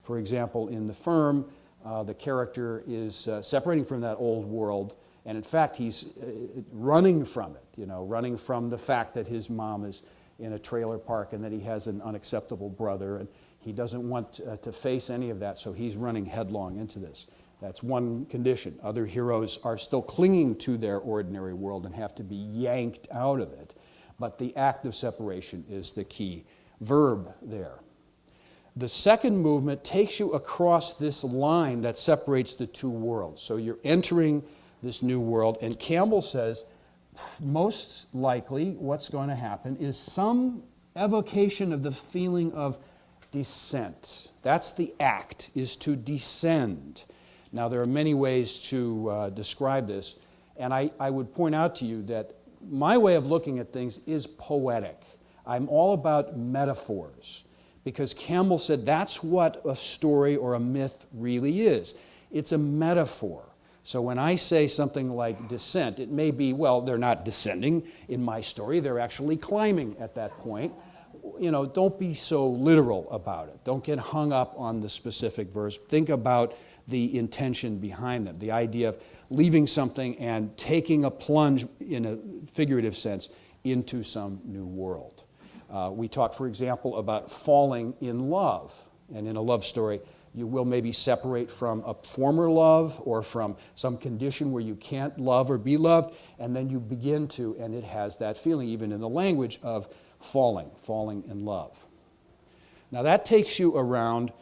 For example, in The Firm, the character is separating from that old world, and in fact he's running from it, running from the fact that his mom is in a trailer park and that he has an unacceptable brother, and he doesn't want to face any of that, so he's running headlong into this. That's one condition. Other heroes are still clinging to their ordinary world and have to be yanked out of it, but the act of separation is the key verb there. The second movement takes you across this line that separates the two worlds. So you're entering this new world, and Campbell says most likely what's going to happen is some evocation of the feeling of descent. That's the act, is to descend. Now there are many ways to describe this, and I would point out to you that my way of looking at things is poetic. I'm all about metaphors, because Campbell said that's what a story or a myth really is. It's a metaphor. So when I say something like descent, it may be, well, they're not descending in my story, they're actually climbing at that point. Don't be so literal about it. Don't get hung up on the specific verse. Think about the intention behind them, the idea of leaving something and taking a plunge, in a figurative sense, into some new world. We talk, for example, about falling in love. And in a love story, you will maybe separate from a former love or from some condition where you can't love or be loved, and then you begin to, and it has that feeling, even in the language, of falling in love. Now that takes you around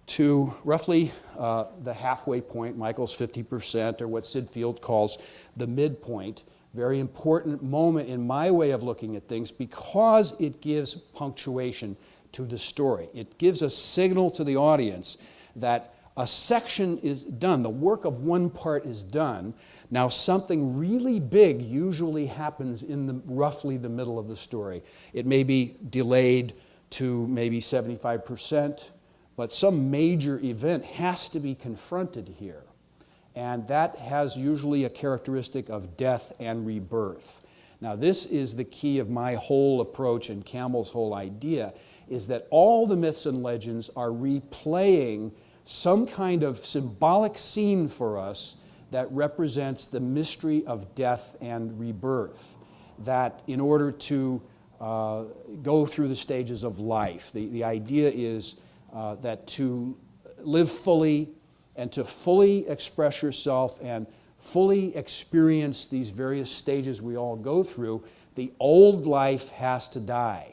to roughly the halfway point, Michael's 50%, or what Sid Field calls the midpoint. Very important moment in my way of looking at things, because it gives punctuation to the story. It gives a signal to the audience that a section is done. The work of one part is done. Now something really big usually happens in roughly the middle of the story. It may be delayed to maybe 75%, but some major event has to be confronted here. And that has usually a characteristic of death and rebirth. Now this is the key of my whole approach and Campbell's whole idea, is that all the myths and legends are replaying some kind of symbolic scene for us that represents the mystery of death and rebirth. That in order to go through the stages of life, the idea is that to live fully and to fully express yourself and fully experience these various stages we all go through, the old life has to die.